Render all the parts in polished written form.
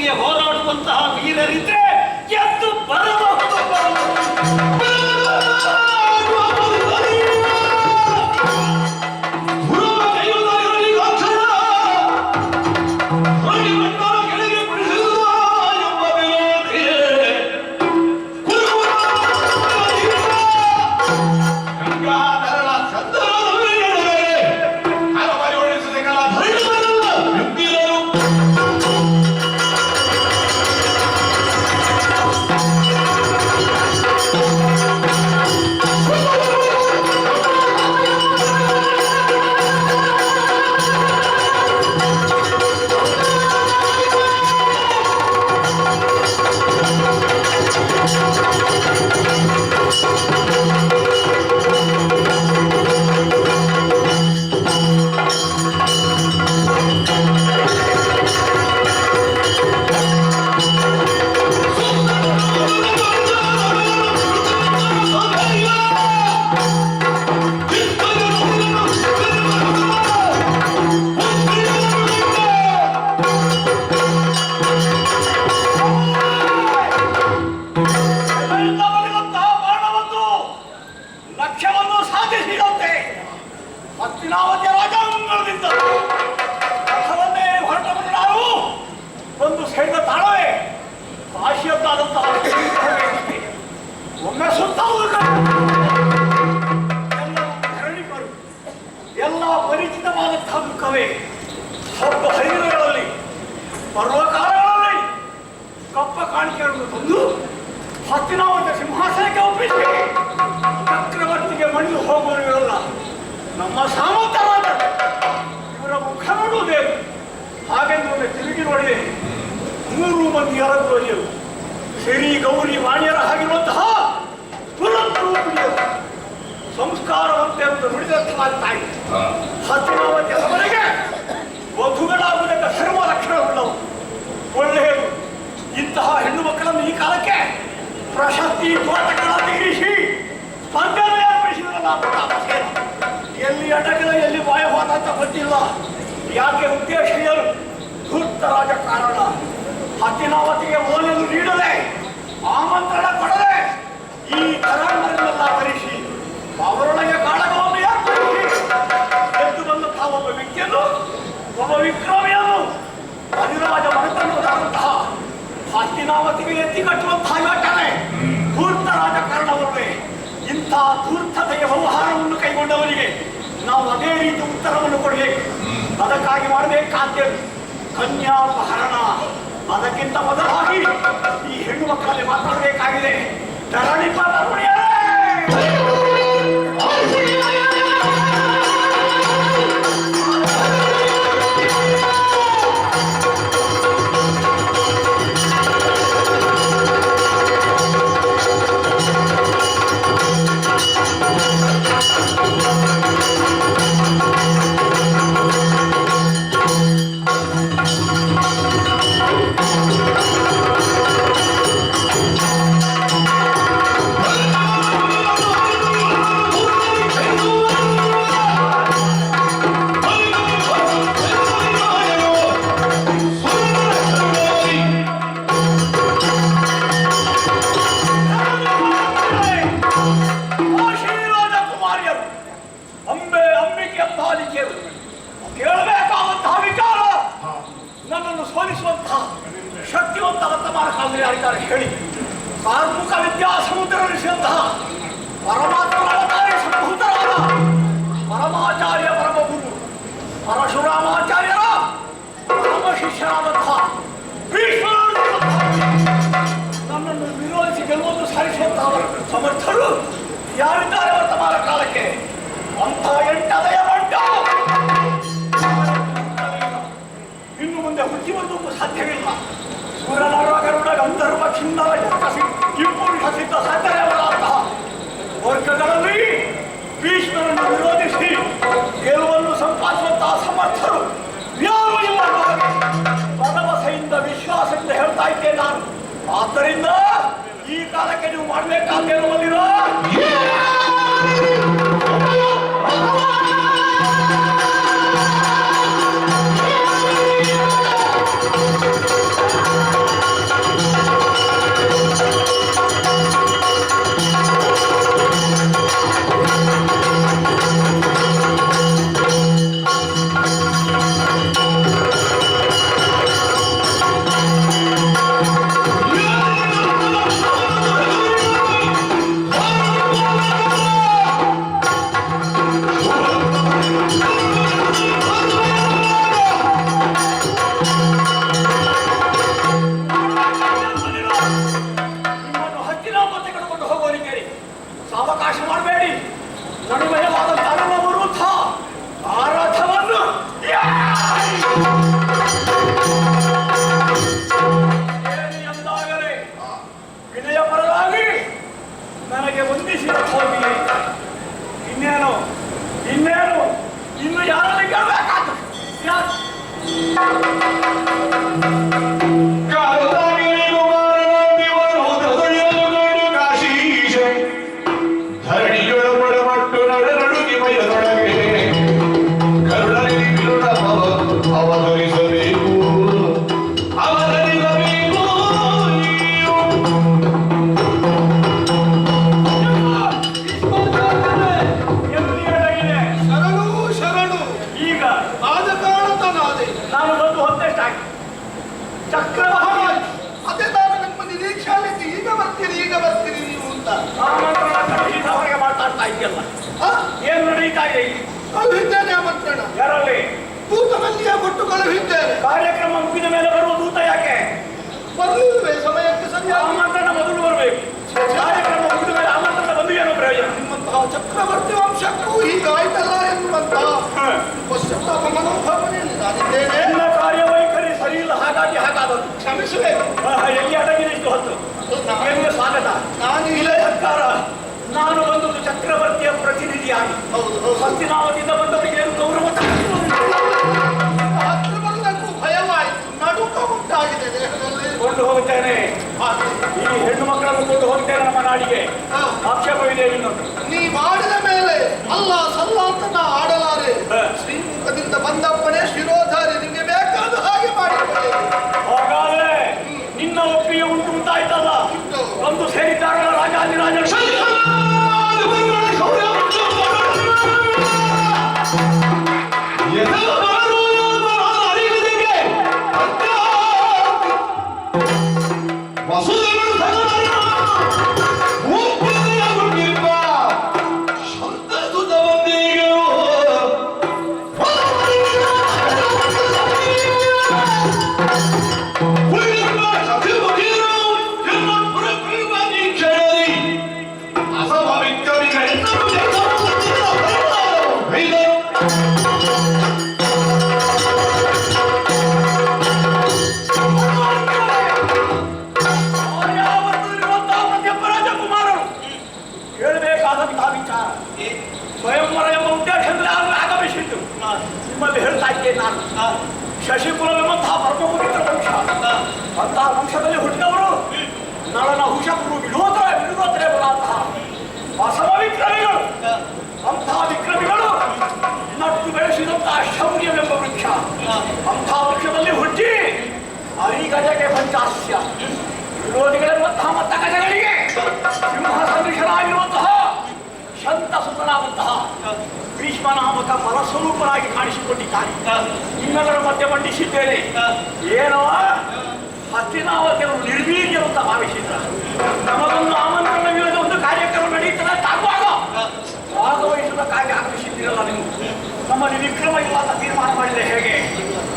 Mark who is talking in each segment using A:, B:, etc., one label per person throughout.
A: ಧರ್ಮಕ್ಕಾಗಿ ಹೋರಾಡುವಂತಹ ವೀರರಿದ್ರೆ ಎದ್ದು ಬರಬಹುದು. ಹಸ್ತಿನಾವತಿಯ ರಾಜಾಂಗಣದಿಂದ ರಥವನ್ನೇ ಹೊರಟವರು ನಾವು ಒಂದು ಸೈಡ ತಾಳವೇ ಕಾಶಿಯದ್ದಾದಂತಹ ಒಮ್ಮೆ ಸುತ್ತಾವುದು ಧರಣಿಕರು ಎಲ್ಲ ಪರಿಚಿತವಾದಂತಹ ಮುಖವೇ ಹಬ್ಬ ಹರಿದಿನಗಳಲ್ಲಿ ಪರ್ವಕಾಲಗಳಲ್ಲಿ ಕಪ್ಪ ಕಾಣಿಕೆಗಳನ್ನು ತಂದು ಹಸ್ತಿನಾವತಿಯ ಸಿಂಹಾಸನಕ್ಕೆ ಒಪ್ಪಿಸಿ ಚಕ್ರವರ್ತಿಗೆ ಮಣಿದು ಹೋಗುವವರೆಲ್ಲ ನಮ್ಮ ಸಾಮರ್ಥ್ಯವಾದ ಇವರ ಮುಖ ನೋಡುವುದೇ ಹಾಗೆಂದು ತಿರುಗಿ ನೋಡಿದೆ. 3 ಮಂದಿ ಅರಗುವರಿಯರು ಸಿರಿ ಗೌರಿ ವಾಣಿಯರ ಆಗಿರುವಂತಹ ಪುರೂಪಿಣಿಯರು ಸಂಸ್ಕಾರವಂತೆ ಎಂದು ನುಡಿದಂತಹ ತಾಯಿ ಹಸ್ತಿನಾವತಿ ಅವರಿಗೆ ವಧುಗಳಾಗುವುದಕ್ಕೆ ಸರ್ವ ಲಕ್ಷಣವುಳ್ಳವು. ಒಳ್ಳೆಯದು. ಇಂತಹ ಹೆಣ್ಣು ಮಕ್ಕಳನ್ನು ಈ ಕಾಲಕ್ಕೆ ಪ್ರಶಸ್ತಿ ತೋಟಗಳನ್ನು ಇರಿಸಿ ಸ್ಪರ್ಧೆ ಏರ್ಪಡಿಸಿದ್ರಲ್ಲ ಪ್ರತಾಪಸೇನ. ಎಲ್ಲಿ ಅಡಗಲ ಎಲ್ಲಿ ಬಾಯ ಹೋದ ಅಂತ ಗೊತ್ತಿಲ್ಲ. ಯಾಕೆ ಉದ್ದೇಶೀಯರು ಧೂರ್ತ ರಾಜಕಾರಣ ಹಸ್ತಿನಾವತಿಗೆ ಓಲೆಯನ್ನು ನೀಡದೆ ಆಮಂತ್ರಣ ಕೊಡದೆ ಈ ತರಂಗರನ್ನೆಲ್ಲ ಕರೆಸಿ ಅವರೊಳಗೆ ಕಾಳಗವನ್ನು ಏರ್ಪಡಿಸಿ ಎದ್ದು ಬಂದಂತಹ ಒಬ್ಬ ವ್ಯಕ್ತಿಯನ್ನು ಒಬ್ಬ ವಿಕ್ರಮಿಯನ್ನು ಅಧಿರಾಜ ಮನೆತನದಂತಹ ಹಸ್ತಿನಾವತಿಗೆ ಎತ್ತಿ ಕಟ್ಟುವಂತಹ ಯೋಚನೆ ಧೂರ್ತ ರಾಜಕಾರಣವಲ್ಲವೇ? ಇಂಥ ಧೂರ್ತತೆಯ ವ್ಯವಹಾರವನ್ನು ಕೈಗೊಂಡವರಿಗೆ ನಾವು ಅದೇ ರೀತಿ ಉತ್ತರವನ್ನು ಕೊಡಬೇಕು. ಅದಕ್ಕಾಗಿ ಮಾಡಬೇಕಾದ ಕನ್ಯಾಪಹರಣ. ಅದಕ್ಕಿಂತ ಮೊದಲಾಗಿ ಈ ಹೆಣ್ಣು ಮಕ್ಕಳಲ್ಲಿ ಮಾತಾಡಬೇಕಾಗಿದೆ. ಧರಣಿ ಕೇಳಬೇಕಾದಂತಹ ವಿಚಾರ ನನ್ನನ್ನು ಸೋಲಿಸುವಂತಹ ಶಕ್ತಿವಂತ ವರ್ತಮಾನ ಕಾಲದಲ್ಲಿ ಯಾರಿದ್ದಾರೆ ಹೇಳಿ? ಕಾರ್ಮುಕ ವಿದ್ಯಾ ಸಮುದ್ರರಿಸಿದಂತಹ ಪರಮಾತ್ಮರಾದ ಸಂಭೂತರಾದ ಪರಮಾಚಾರ್ಯ ಪರಮಗುರು ಪರಶುರಾಮಾಚಾರ್ಯರ ಪರಮ ಶಿಷ್ಯರಾದಂತಹ ನನ್ನನ್ನು ವಿರೋಧಿಸಿ ಗೆಲ್ಲುವುದು ಸಾಧಿಸುವಂತಹ ಸಮರ್ಥರು ಯಾರಿದ್ದಾರೆ ವರ್ತಮಾನ ಕಾಲಕ್ಕೆ? ಅಂತ ಎಂಟದಯ ಬಂಟ ಇನ್ನು ಮುಂದೆ ಹುಟ್ಟಿ ಬರುವುದಕ್ಕೂ ಸಾಧ್ಯವಿಲ್ಲ. ಸೂರ್ಯನಾಗರುಡ ಗಂಧರ್ವ ಖಿನ್ನರ ಇಂಪುರುಷ ಸಿದ್ಧ ಸಾಧ್ಯವಾದಂತಹ ವರ್ಗಗಳಲ್ಲಿ ಭೀಷ್ಮರನ್ನು ವಿರೋಧಿಸಿ ಗೆಲುವನ್ನು ಸಂಪಾದಿಸುವಂತಹ ಸಮರ್ಥರು ಯಾರು ಇಲ್ಲ. ಭರವಸೆಯಿಂದ ವಿಶ್ವಾಸದಿಂದ ಹೇಳ್ತಾ ಇದ್ದೇನೆ ನಾನು. ಆದ್ದರಿಂದ ಈ ಕಾಲಕ್ಕೆ ನೀವು ಮಾಡಬೇಕಾದ್ದೇನು ಬಂದಿರೋ ಅವಕಾಶ ಮಾಡಬೇಡಿ. ಮಣಿಮಯವಾದ ತರಣ ಬರುವಂತಹ ಆ ರಥವನ್ನು ಎಂದಾಗಲೇ ವಿನಯ ಪರವಾಗಿ ನನಗೆ ವಂದಿಸಿದ ಹೋಗಿ ಇನ್ನೇನು ಇನ್ನು ಯಾರಲ್ಲಿ ಕೇಳಬೇಕಾದ ಏನು ನಡೀತಾ ಇದೆ?
B: ಕಳುಹಿದ್ದೇನೆ ಆಮಂತ್ರಣ.
A: ಯಾರಲ್ಲಿ?
B: ದೂತನಲ್ಲಿಯೇ ಕೊಟ್ಟು ಕಳುಹಿದ್ದೇನೆ.
A: ಕಾರ್ಯಕ್ರಮ ಮುಗಿದ ಮೇಲೆ ಬರುವ ದೂತ ಯಾಕೆ
B: ಬರಲಿಲ್ಲವೇ? ಸಮಯಕ್ಕೆ ಸರಿಯಾಗಿ
A: ಆಮಂತ್ರಣ ಮೊದಲು ಬರಬೇಕು. ಕಾರ್ಯಕ್ರಮ ಮುಗಿದ ಮೇಲೆ ಆಮಂತ್ರಣ ಬಂದು ಏನೋ ಪ್ರಯೋಜನ?
B: ನಿಮ್ಮಂತಹ ಚಕ್ರವರ್ತಿ ವಂಶಕ್ಕೂ ಹೀಗಾಯ್ತಲ್ಲ ಎನ್ನುವಂತಹ ಪಶ್ಚಾತ್ತಾಪ ಮನೋಭಾವನೆಯಲ್ಲಿ ನಾನಿದ್ದೇನೆ.
A: ಎಲ್ಲ ಕಾರ್ಯವೈಖರಿ ಸರಿ ಇಲ್ಲ, ಹಾಗಾಗಿ ಹಾಗಾದದ್ದು.
B: ಕ್ಷಮಿಸಬೇಕು.
A: ಎಲ್ಲಿ ಅಡಗಿದೆ ಇಷ್ಟು ಹೊತ್ತು? ನಿಮಗೆ ಸ್ವಾಗತ.
B: ನಾನು
A: ಇಲ್ಲೇ ಸರ್ಕಾರ. ನಾನು ಬಂದದ್ದು ಚಕ್ರವರ್ತಿಯ ಪ್ರತಿನಿಧಿಯಾಗಿ. ಹಸ್ತಿನಾವತಿಯಿಂದ ಬಂದವರಿಗೆ ಏನು ಗೌರವ
B: ಹತ್ರ ಬರುವುದಕ್ಕೂ ಭಯವಾಯಿತು, ನಡುಕ ಉಂಟಾಗಿದೆ ದೇಹದಲ್ಲಿ.
A: ಕೊಂಡು ಹೋಗುತ್ತೇನೆ. ಈ ಹೆಣ್ಣು ಮಕ್ಕಳನ್ನು ಕೊಂಡು ಹೋಗ್ತೇನೆ ನಮ್ಮ ನಾಡಿಗೆ. ಆಕ್ಷೇಪವಿದೆ ಇನ್ನೊಂದು.
B: ನೀ ಮಾಡಿದ ಮೇಲೆ ಅಲ್ಲ ಸಲ್ಲ ಅಂತ ನಾ ಆಡಲಾರೆ. ಶ್ರೀಮುಖದಿಂದ ಬಂದಪ್ಪನೇ ಶಿರೋಧಾರಿ, ನಿಮಗೆ ಬೇಕಾದ ಹಾಗೆ ಮಾಡಿಕೊಳ್ಳಿ.
A: ಹಾಗಾದ್ರೆ ನಿನ್ನ ಒಪ್ಪಿಗೆ ಉಂಟಾಯ್ತಲ್ಲ, ಒಂದು ಸೇರಿದ್ದಾರಲ್ಲ ರಾಜಾಧಿರಾಜ ಸ್ವಯಂವರ ಎಂಬ ಉದ್ದೇಶದಲ್ಲಿ ಆಗಮಿಸಿದ್ದು. ನಿಮ್ಮಲ್ಲಿ ಹೇಳ್ತಾ ಇದ್ದೇನೆ ನಾನು. ಶಶಿಕುಲವೆಂಬಂತಹ ಪರಮಪವಿತ್ರ ವಂಶ, ಅಂತಹ ವಂಶದಲ್ಲಿ ಹುಟ್ಟಿದವರು ನಳನ ಹುಷಪುರು ವಿನೋದರೇ ಬರುವಂತಹ ಅಸಮ ವಿಕ್ರಮಿಗಳು. ಅಂತಹ ವಿಕ್ರಮಿಗಳು ನಟ್ಟು ಬೆಳೆಸಿದಂತಹ ಶೌರ್ಯವೆಂಬ ವೃಕ್ಷ. ಅಂತಹ ವೃಕ್ಷದಲ್ಲಿ ಹುಟ್ಟಿ ಅರಿಗಜಗೆ ಪಂಚಾಸ್ಯ ವಿರೋಧಿಗಳೆಂಬಂತಹ ಮತ್ತ ಗಜಗಳಿಗೆ ಸಿಂಹ ಸದೃಶರಾಗಿರುವಂತಹ ಸಂತಸುತನಾದಂತಹ ಭೀಷ್ಮನಾಮಕ ಫಲಸ್ವರೂಪನಾಗಿ ಕಾಣಿಸಿಕೊಂಡಿದ್ದಾನೆ. ನಿಮ್ಮೆಲ್ಲರ ಮಧ್ಯೆ ಮಂಡಿಸಿದ್ದೇನೆ. ಏನೋ ಹಸ್ತಿನಾವತಿಯವರು ನಿರ್ವೀರ್ಯರು ಅಂತ ಭಾವಿಸಿದ್ರ. ನಮಗೊಂದು ಆಮಂತ್ರಣವಿಲ್ಲದ ಒಂದು ಕಾರ್ಯಕ್ರಮ ನಡೆಯುತ್ತದೆ ತಾಗುವಾಗ ಭಾಗವಹಿಸುವುದಕ್ಕಾಗಿ ಆಗಮಿಸಿದ್ದೀರಲ್ಲ ನೀವು. ನಮ್ಮಲ್ಲಿ ವಿಕ್ರಮ ಇಲ್ಲ ಅಂತ ತೀರ್ಮಾನ ಮಾಡಿದರೆ ಹೇಗೆ?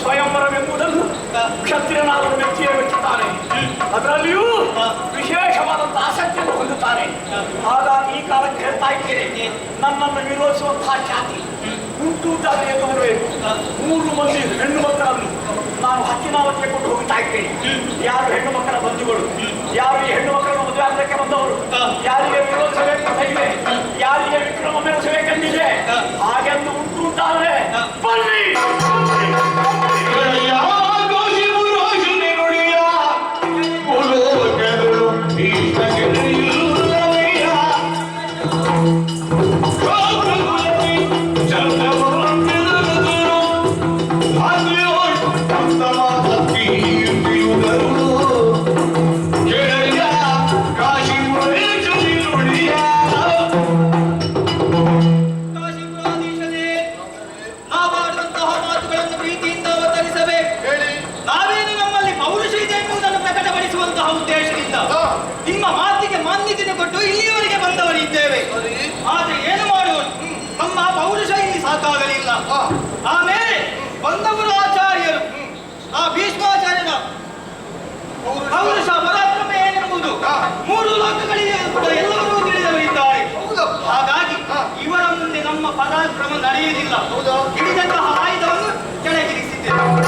A: ಸ್ವಯಂವರವೆಂಬುದನ್ನು ಕ್ಷತ್ರಿಯನಾದ ವ್ಯಕ್ತಿಯೇ ಮೆಚ್ಚುತ್ತಾನೆ. ಅದರಲ್ಲಿಯೂ ವಿಶೇಷವಾದಂತಹ ಆಸಕ್ತಿಯನ್ನು ಹೊಂದುತ್ತಾನೆ. ಹಾಗಾಗಿ ಈ ಕಾಲಕ್ಕೆ ಹೇಳ್ತಾ ಇದ್ದೇನೆ, ನನ್ನನ್ನು ವಿರೋಧಿಸುವಂತಹ ಜಾತಿ ಉಂಟುಂಟಾದ ಎಂದು ಬರಬೇಕು. 3 ಮಂದಿ ಹೆಣ್ಣು ಮಕ್ಕಳನ್ನು ನಾನು ಹಸ್ತಿನಾವತಿಗೆ ಕೊಂಡು ಹೋಗ್ತಾ ಇದ್ದೇನೆ. ಯಾರು ಹೆಣ್ಣು ಮಕ್ಕಳ ಬಂಧುಗಳು, ಯಾರು ಈ ಹೆಣ್ಣು ಮಕ್ಕಳನ್ನು ಮದುವೆ ಆಗಲಿಕ್ಕೆ ಬಂದವರು, ಯಾರಿಗೆ ವಿರೋಧಿಸಬೇಕಂತ ಇದೆ, ಯಾರಿಗೆ ವಿಕ್ರಮ ಮೆರೆಸಬೇಕೆಂದಿದೆ, ಹಾಗೆಂದು ಉಂಟುಂಟಾದರೆ ಬನ್ನಿ.
B: ಸಾಕಾಗಲಿಲ್ಲ. ಆಮೇಲೆ ಬಂದವರು ಆಚಾರ್ಯರು. ಆ ಭೀಷ್ಮಾಚಾರ್ಯನ ಪೌರುಷ ಪರಾಕ್ರಮ ಏನೆಂಬುದು 3 ಲೋಕಗಳಿಗೆ ಕೂಡ ಎಲ್ಲರೂ ತಿಳಿದವರಿದ್ದಾರೆ. ಹೌದಾ?
C: ಹಿಡಿದಂತಹ ಆಯುಧವನ್ನು ಕೆಳಗಿರಿಸಿದ್ದೇನೆ.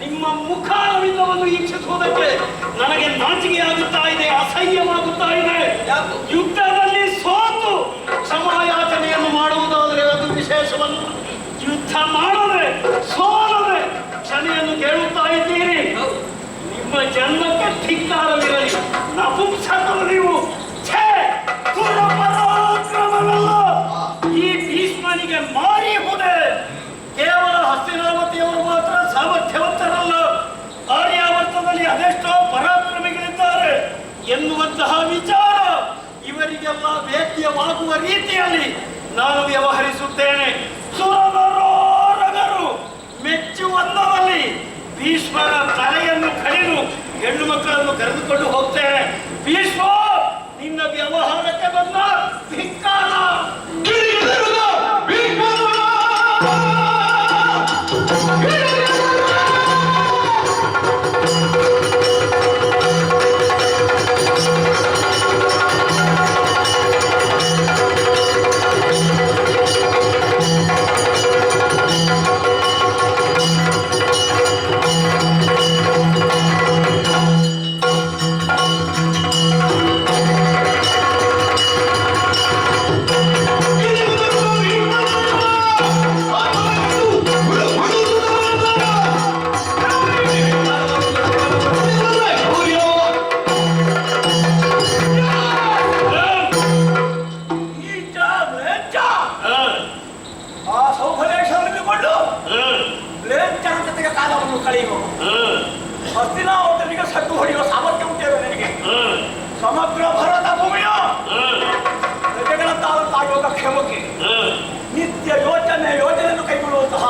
A: ನಿಮ್ಮ ಮುಖಾರವಿಂದವನ್ನು ಈಕ್ಷಿಸುವುದಕ್ಕೆ ನನಗೆ ನಾಚಿಕೆಯಾಗುತ್ತಾ ಇದೆ, ಅಸಹ್ಯವಾಗುತ್ತಾ ಇದೆ. ಯುದ್ಧದಲ್ಲಿ ಸೋತು ಕ್ಷಮಾಯಾಚನೆಯನ್ನು ಮಾಡುವುದಾದರೆ ಅದು ವಿಶೇಷವಲ್ಲ. ಯುದ್ಧ ಮಾಡದೆ ಸೋಲದೆ ಕ್ಷಮೆಯನ್ನು ಕೇಳುತ್ತಾ ಇದ್ದೀರಿ. ನಿಮ್ಮ ಜನ್ಮಕ್ಕೆ ಧಿಕ್ಕಾರವಿರಲಿ. ನಪುಂಸಕರು ನೀವು. ಛೇ, ಪರಾಕ್ರಮವಲ್ಲ. ಈ ಭೀಷ್ಮನಿಗೆ ಮಾರಿ ಹೋದೆ. ಕೇವಲ ಹಸ್ತಿನಾವತಿಯವರು ಮಾತ್ರ ಸಾಮರ್ಥ್ಯವಂತರಲ್ಲ, ಆರ್ಯಾವರ್ತದಲ್ಲಿ ಅದೆಷ್ಟೋ ಪರಾಕ್ರಮಿಗಳಿದ್ದಾರೆ ಎನ್ನುವಂತಹ ವಿಚಾರ ಇವರಿಗೆಲ್ಲ ವೇದ್ಯವಾಗುವ ರೀತಿಯಲ್ಲಿ ನಾನು ವ್ಯವಹರಿಸುತ್ತೇನೆ. ಸುರನರೋರಗರು ಮೆಚ್ಚುವಂದರಲ್ಲಿ ಭೀಷ್ಮರ ತಲೆಯನ್ನು ಕಡಿದು ಹೆಣ್ಣು ಮಕ್ಕಳನ್ನು ಕರೆದುಕೊಂಡು ಹೋಗ್ತೇನೆ. ಭೀಷ್ಮ, ನಿನ್ನ ವ್ಯವಹಾರಕ್ಕೆ ಬಂದ ಧಿಕ್ಕಾರ. ಹಸ್ತಿನಾವತಿಗೆ ಸದ್ದು ಹೊಡೆಯುವ ಸಾಮರ್ಥ್ಯ ಉಂಟೇವೆ ನನಗೆ. ಸಮಗ್ರ ಭರತ ಭೂಮಿಯ ಪ್ರಜೆಗಳಂತಾದಂತಹ ಯೋಗಕ್ಷೇಮಕ್ಕೆ ನಿತ್ಯ ಯೋಜನೆಯನ್ನು ಕೈಗೊಳ್ಳುವಂತಹ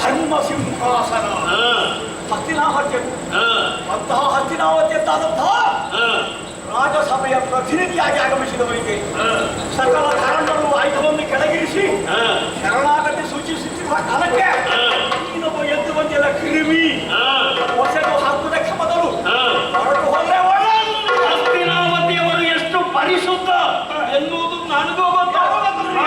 A: ಧರ್ಮ ಸಿಂಹಾಸನ ಹಸ್ತಿನಾವತಿ. ಅಂತಹ ಹಸ್ತಿನಾವತಿಯಂತಾದಂತಹ ರಾಜಸಭೆಯ ಪ್ರತಿನಿಧಿಯಾಗಿ ಆಗಮಿಸಿದವರಿಗೆ ಸಕಲ ಕಾರಣಗಳು ಆಯುಧವನ್ನು ಕೆಳಗಿರಿಸಿ ಶರಣಾಗತಿ ಸೂಚಿಸುತ್ತಿರುವ ಕಾಲಕ್ಕೆ ನೀನೊಬ್ಬ ಎದ್ದು ಬಂದಿಲ್ಲ ಕ್ರಿಮಿ. ಹೊಸದು ಹಾಕುವುದಕ್ಕೆ ಮೊದಲು ಹೊರಟು ಹೋದ್ರೆ ಹಸ್ತಿನಾವತಿಯವರು ಎಷ್ಟು ಪರಿಶುದ್ಧ ಎನ್ನುವುದು ನನಗೂ ಗೊತ್ತಾಗುತ್ತದೆ.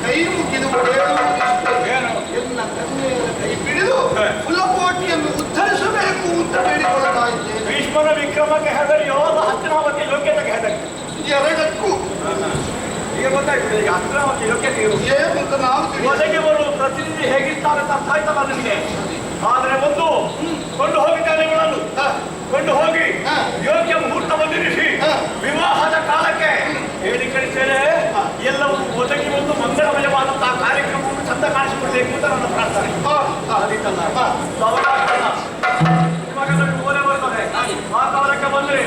B: ಕೈ ಮುಗಿದು ಎನ್ನ ಕನ್ಯೆಯರ ಕೈ ಹಿಡಿದು ಕುಲಕೋಟಿಯನ್ನು ಉದ್ಧರಿಸಬೇಕು ಅಂತ ಬೇಡಿಕೊಳ್ಳುತ್ತಾ ಇದ್ದೇನೆ.
A: ಭೀಷ್ಮನ ವಿಕ್ರಮಕ್ಕೆ ಹೆದರಿಯೋ ಇದ್ದಾರೆ ಅಂತ ಅರ್ಥ ಆಯ್ತಲ್ಲ ನಿಮಗೆ. ಆದರೆ ಒಂದು ಕೊಂಡು ಹೋಗಿದ್ದಾನೆ ಇವಳನ್ನು. ಕೊಂಡು ಹೋಗಿ ಯೋಗ್ಯ ಮುಹೂರ್ತ ಬಂದಿರಿಸಿ ವಿವಾಹದ ಕಾಲಕ್ಕೆ ಹೇಳಿ ಕಳಿಸ್ತೇನೆ. ಎಲ್ಲವೂ ಒದಗಿ ಒಂದು ಮಂಗಳಮಯವಾದಂತಹ ಕಾರ್ಯಕ್ರಮವನ್ನು ಚಂದ ಕಾಣಿಸಿಕೊಳ್ಬೇಕು ಅಂತ ನನ್ನ ಪ್ರಾರ್ಥನೆ. ಅದೀತಲ್ಲ ಮಗನಲ್ಲಿ ಓಲೆ ಬರ್ತದೆ. ವಾತಾವರಣಕ್ಕೆ ಬಂದ್ರೆ